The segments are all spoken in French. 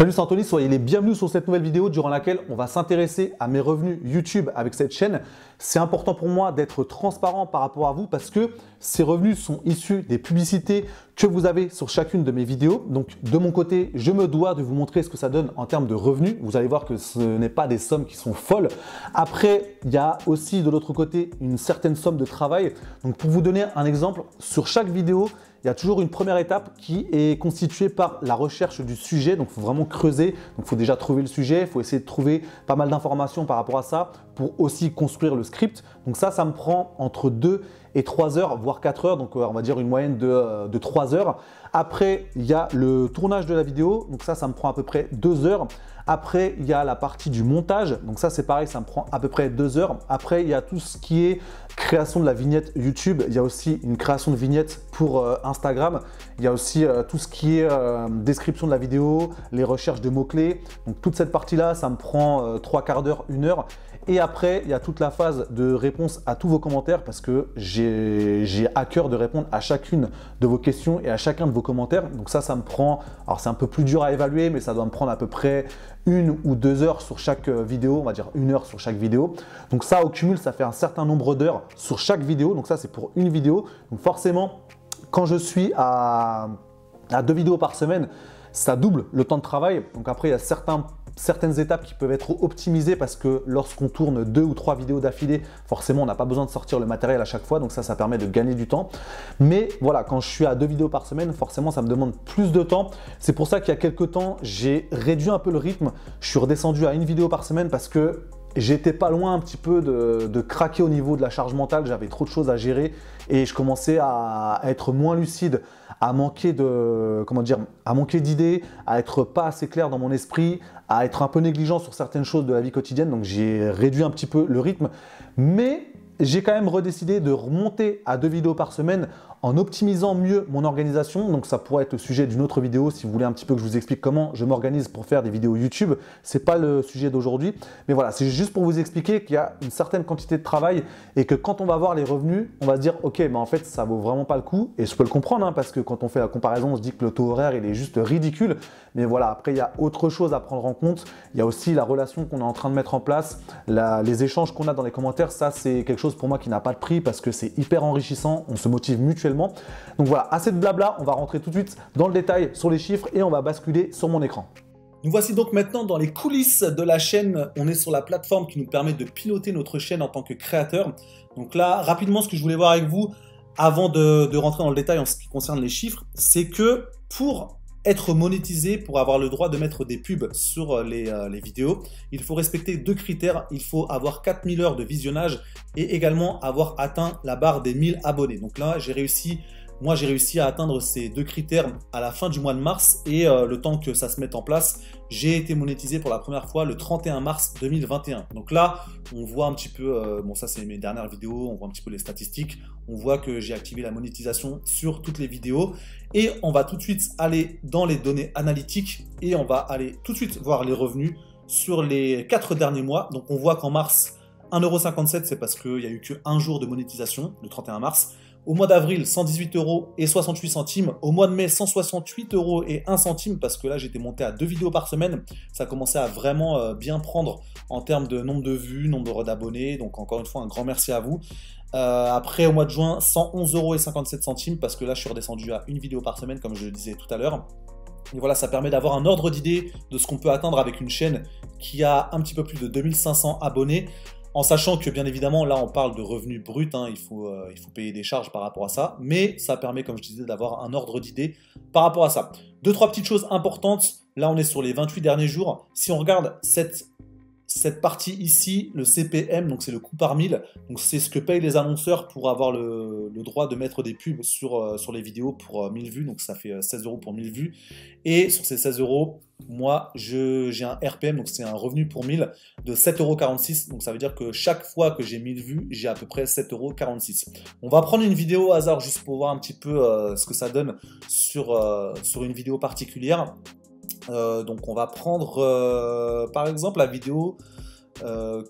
Salut, c'est Anthony, soyez les bienvenus sur cette nouvelle vidéo durant laquelle on va s'intéresser à mes revenus YouTube avec cette chaîne. C'est important pour moi d'être transparent par rapport à vous parce que ces revenus sont issus des publicités que vous avez sur chacune de mes vidéos. Donc de mon côté, je me dois de vous montrer ce que ça donne en termes de revenus. Vous allez voir que ce n'est pas des sommes qui sont folles. Après, il y a aussi de l'autre côté une certaine somme de travail. Donc pour vous donner un exemple, sur chaque vidéo, il y a toujours une première étape qui est constituée par la recherche du sujet. Donc, il faut vraiment creuser. Donc, il faut déjà trouver le sujet. Il faut essayer de trouver pas mal d'informations par rapport à ça pour aussi construire le script. Donc, ça me prend entre 2 et 3 heures, voire 4 heures. Donc, on va dire une moyenne de 3 heures. Après, il y a le tournage de la vidéo. Donc, ça me prend à peu près 2 heures. Après, il y a la partie du montage. Donc ça, c'est pareil, ça me prend à peu près 2 heures. Après, il y a tout ce qui est création de la vignette YouTube. Il y a aussi une création de vignette pour Instagram. Il y a aussi tout ce qui est description de la vidéo, les recherches de mots-clés. Donc toute cette partie-là, ça me prend 3 quarts d'heure, 1 heure. Et après, il y a toute la phase de réponse à tous vos commentaires parce que j'ai à cœur de répondre à chacune de vos questions et à chacun de vos commentaires. Donc ça me prend, alors c'est un peu plus dur à évaluer, mais ça doit me prendre à peu près 1 ou 2 heures sur chaque vidéo, on va dire 1 heure sur chaque vidéo. Donc ça, au cumul, ça fait un certain nombre d'heures sur chaque vidéo. Donc ça, c'est pour une vidéo. Donc forcément, quand je suis à 2 vidéos par semaine, ça double le temps de travail. Donc après, il y a certaines étapes qui peuvent être optimisées parce que lorsqu'on tourne 2 ou 3 vidéos d'affilée, forcément, on n'a pas besoin de sortir le matériel à chaque fois. Donc ça permet de gagner du temps. Mais voilà, quand je suis à 2 vidéos par semaine, forcément, ça me demande plus de temps. C'est pour ça qu'il y a quelques temps, j'ai réduit un peu le rythme. Je suis redescendu à 1 vidéo par semaine parce que j'étais pas loin un petit peu de craquer au niveau de la charge mentale. J'avais trop de choses à gérer et je commençais à être moins lucide, à manquer d'idées, à être pas assez clair dans mon esprit, à être un peu négligent sur certaines choses de la vie quotidienne. Donc j'ai réduit un petit peu le rythme, mais j'ai quand même redécidé de remonter à 2 vidéos par semaine en optimisant mieux mon organisation. Donc ça pourrait être le sujet d'une autre vidéo si vous voulez un petit peu que je vous explique comment je m'organise pour faire des vidéos YouTube. Ce n'est pas le sujet d'aujourd'hui, mais voilà, c'est juste pour vous expliquer qu'il y a une certaine quantité de travail et que quand on va voir les revenus, on va se dire ok, mais en fait ça vaut vraiment pas le coup. Et je peux le comprendre hein, parce que quand on fait la comparaison, on se dit que le taux horaire il est juste ridicule. Mais voilà, après il y a autre chose à prendre en compte. Il y a aussi la relation qu'on est en train de mettre en place, les échanges qu'on a dans les commentaires. Ça c'est quelque chose pour moi qui n'a pas de prix parce que c'est hyper enrichissant. On se motive mutuellement. Donc voilà, assez de blabla, on va rentrer tout de suite dans le détail sur les chiffres et on va basculer sur mon écran. Nous voici donc maintenant dans les coulisses de la chaîne. On est sur la plateforme qui nous permet de piloter notre chaîne en tant que créateur. Donc là, rapidement, ce que je voulais voir avec vous avant de rentrer dans le détail en ce qui concerne les chiffres, c'est que pour être monétisé, pour avoir le droit de mettre des pubs sur les vidéos, il faut respecter 2 critères. Il faut avoir 4000 heures de visionnage et également avoir atteint la barre des 1000 abonnés. Donc là, j'ai réussi à atteindre ces 2 critères à la fin du mois de mars et le temps que ça se mette en place, j'ai été monétisé pour la première fois le 31 mars 2021. Donc là, on voit un petit peu, bon ça c'est mes dernières vidéos, on voit un petit peu les statistiques, on voit que j'ai activé la monétisation sur toutes les vidéos et on va tout de suite aller dans les données analytiques et on va aller tout de suite voir les revenus sur les 4 derniers mois. Donc on voit qu'en mars, 1,57 €, c'est parce qu'il n'y a eu qu'un jour de monétisation, le 31 mars. Au mois d'avril, 118,68 €. Au mois de mai, 168,01 € parce que là, j'étais monté à 2 vidéos par semaine. Ça commençait à vraiment bien prendre en termes de nombre de vues, nombre d'abonnés. Donc encore une fois, un grand merci à vous. Après, au mois de juin, 111,57 € parce que là, je suis redescendu à 1 vidéo par semaine, comme je le disais tout à l'heure. Et voilà, ça permet d'avoir un ordre d'idée de ce qu'on peut atteindre avec une chaîne qui a un petit peu plus de 2500 abonnés. En sachant que bien évidemment, là on parle de revenus bruts, hein, il faut payer des charges par rapport à ça, mais ça permet, comme je disais, d'avoir un ordre d'idée par rapport à ça. 2-3 petites choses importantes, là on est sur les 28 derniers jours. Si on regarde cette partie ici, le CPM, donc c'est le coût par 1000, donc c'est ce que payent les annonceurs pour avoir le droit de mettre des pubs sur les vidéos pour 1000 vues, donc ça fait 16 € pour 1000 vues. Et sur ces 16 €, moi j'ai un RPM, donc c'est un revenu pour 1000 de 7,46 €, donc ça veut dire que chaque fois que j'ai 1000 vues, j'ai à peu près 7,46 €. On va prendre une vidéo au hasard juste pour voir un petit peu ce que ça donne sur une vidéo particulière. Donc on va prendre par exemple la vidéo,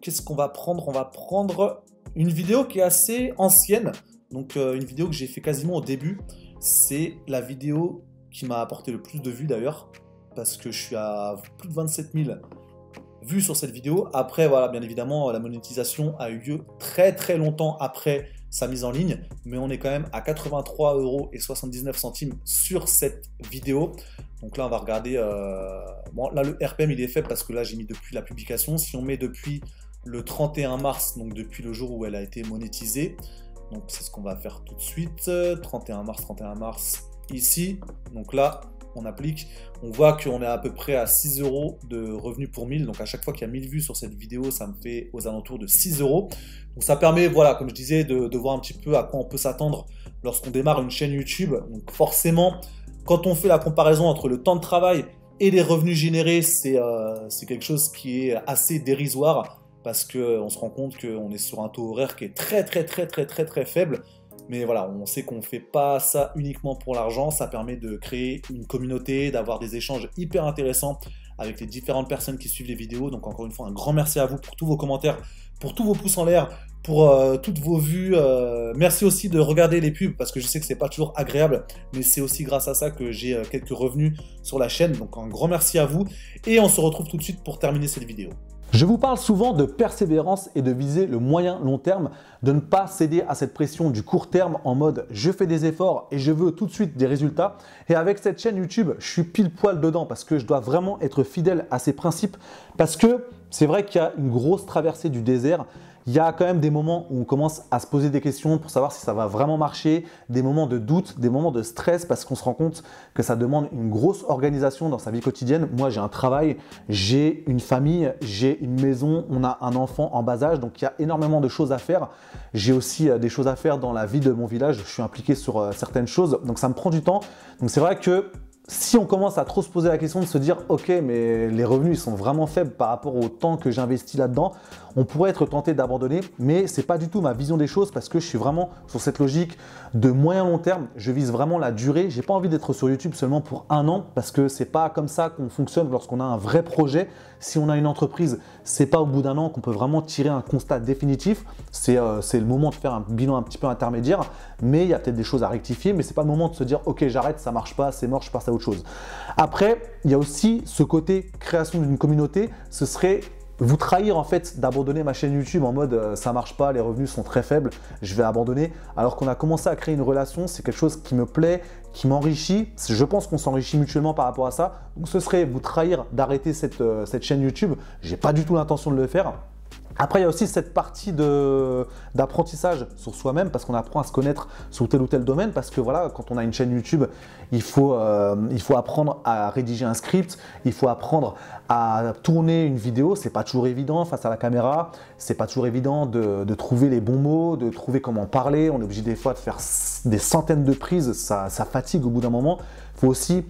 qu'est-ce qu'on va prendre? On va prendre une vidéo qui est assez ancienne, donc une vidéo que j'ai fait quasiment au début. C'est la vidéo qui m'a apporté le plus de vues d'ailleurs. parce que je suis à plus de 27 000 vues sur cette vidéo. Après, voilà, bien évidemment, la monétisation a eu lieu très longtemps après sa mise en ligne, mais on est quand même à 83,79 € sur cette vidéo. Donc là, on va regarder. Bon, là, le RPM, il est faible parce que là, j'ai mis depuis la publication. Si on met depuis le 31 mars, donc depuis le jour où elle a été monétisée, donc c'est ce qu'on va faire tout de suite. 31 mars, ici. Donc là, on applique. On voit qu'on est à peu près à 6 € de revenus pour 1000. Donc à chaque fois qu'il y a 1000 vues sur cette vidéo, ça me fait aux alentours de 6 €. Donc ça permet, voilà, comme je disais, de voir un petit peu à quoi on peut s'attendre lorsqu'on démarre une chaîne YouTube. Donc forcément, quand on fait la comparaison entre le temps de travail et les revenus générés, c'est quelque chose qui est assez dérisoire parce qu'on se rend compte qu'on est sur un taux horaire qui est très faible. Mais voilà, on sait qu'on ne fait pas ça uniquement pour l'argent. Ça permet de créer une communauté, d'avoir des échanges hyper intéressants avec les différentes personnes qui suivent les vidéos. Donc encore une fois, un grand merci à vous pour tous vos commentaires, pour tous vos pouces en l'air, pour toutes vos vues. Merci aussi de regarder les pubs parce que je sais que c'est pas toujours agréable, mais c'est aussi grâce à ça que j'ai quelques revenus sur la chaîne. Donc un grand merci à vous et on se retrouve tout de suite pour terminer cette vidéo. Je vous parle souvent de persévérance et de viser le moyen long terme, de ne pas céder à cette pression du court terme en mode je fais des efforts et je veux tout de suite des résultats. Et avec cette chaîne YouTube, je suis pile poil dedans parce que je dois vraiment être fidèle à ces principes parce que c'est vrai qu'il y a une grosse traversée du désert. Il y a quand même des moments où on commence à se poser des questions pour savoir si ça va vraiment marcher, des moments de doute, des moments de stress parce qu'on se rend compte que ça demande une grosse organisation dans sa vie quotidienne. Moi, j'ai un travail, j'ai une famille, j'ai une maison, on a un enfant en bas âge, donc il y a énormément de choses à faire. J'ai aussi des choses à faire dans la vie de mon village, je suis impliqué sur certaines choses, donc ça me prend du temps. Donc c'est vrai que si on commence à trop se poser la question de se dire « Ok, mais les revenus ils sont vraiment faibles par rapport au temps que j'investis là-dedans », on pourrait être tenté d'abandonner, mais ce n'est pas du tout ma vision des choses parce que je suis vraiment sur cette logique de moyen long terme. Je vise vraiment la durée. Je n'ai pas envie d'être sur YouTube seulement pour 1 an parce que ce n'est pas comme ça qu'on fonctionne lorsqu'on a un vrai projet. Si on a une entreprise, ce n'est pas au bout d'1 an qu'on peut vraiment tirer un constat définitif. C'est le moment de faire un bilan un petit peu intermédiaire, mais il y a peut-être des choses à rectifier, mais ce n'est pas le moment de se dire « Ok, j'arrête, ça ne marche pas, c'est mort, je passe à autre chose ». Après, il y a aussi ce côté création d'une communauté. Ce serait vous trahir en fait d'abandonner ma chaîne YouTube en mode ça marche pas, les revenus sont très faibles, je vais abandonner. Alors qu'on a commencé à créer une relation, c'est quelque chose qui me plaît, qui m'enrichit. Je pense qu'on s'enrichit mutuellement par rapport à ça. Donc ce serait vous trahir d'arrêter cette chaîne YouTube. J'ai pas du tout l'intention de le faire. Après, il y a aussi cette partie d'apprentissage sur soi-même parce qu'on apprend à se connaître sur tel ou tel domaine parce que voilà, quand on a une chaîne YouTube, il faut apprendre à rédiger un script, il faut apprendre à tourner une vidéo. C'est pas toujours évident face à la caméra, c'est pas toujours évident de trouver les bons mots, de trouver comment parler. On est obligé des fois de faire des centaines de prises, ça fatigue au bout d'un moment. Il faut aussi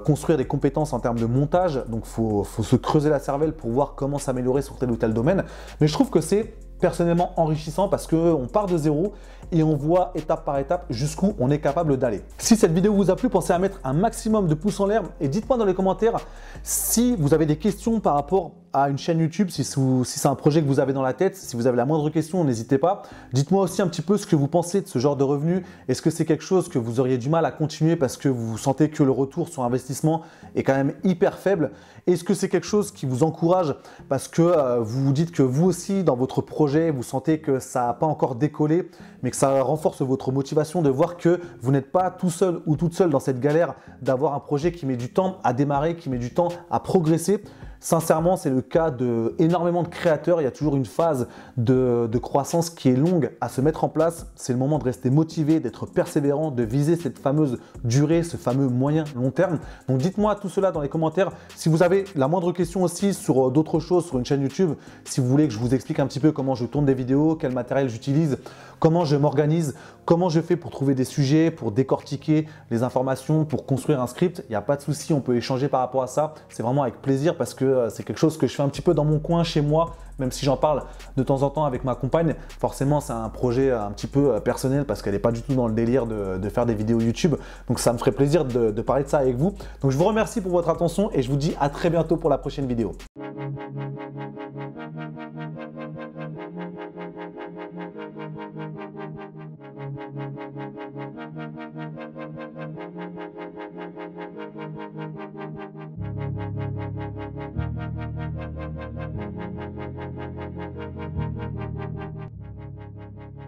construire des compétences en termes de montage, donc il faut se creuser la cervelle pour voir comment s'améliorer sur tel ou tel domaine. Mais je trouve que c'est personnellement enrichissant parce qu'on part de zéro et on voit étape par étape jusqu'où on est capable d'aller. Si cette vidéo vous a plu, pensez à mettre un maximum de pouces en l'air et dites-moi dans les commentaires si vous avez des questions par rapport à une chaîne YouTube, si c'est un projet que vous avez dans la tête, si vous avez la moindre question, n'hésitez pas. Dites-moi aussi un petit peu ce que vous pensez de ce genre de revenus. Est-ce que c'est quelque chose que vous auriez du mal à continuer parce que vous sentez que le retour sur investissement est quand même hyper faible? Est-ce que c'est quelque chose qui vous encourage parce que vous vous dites que vous aussi, dans votre projet, vous sentez que ça n'a pas encore décollé, mais que ça renforce votre motivation de voir que vous n'êtes pas tout seul ou toute seule dans cette galère d'avoir un projet qui met du temps à démarrer, qui met du temps à progresser? Sincèrement, c'est le cas d'énormément de créateurs. Il y a toujours une phase de croissance qui est longue à se mettre en place. C'est le moment de rester motivé, d'être persévérant, de viser cette fameuse durée, ce fameux moyen long terme. Donc dites-moi tout cela dans les commentaires. Si vous avez la moindre question aussi sur d'autres choses sur une chaîne YouTube, si vous voulez que je vous explique un petit peu comment je tourne des vidéos, quel matériel j'utilise, comment je m'organise, comment je fais pour trouver des sujets, pour décortiquer les informations, pour construire un script, il n'y a pas de souci, on peut échanger par rapport à ça. C'est vraiment avec plaisir parce que c'est quelque chose que je fais un petit peu dans mon coin chez moi, même si j'en parle de temps en temps avec ma compagne. Forcément, c'est un projet un petit peu personnel parce qu'elle n'est pas du tout dans le délire de faire des vidéos YouTube. Donc ça me ferait plaisir de parler de ça avec vous. Donc je vous remercie pour votre attention et je vous dis à très bientôt pour la prochaine vidéo.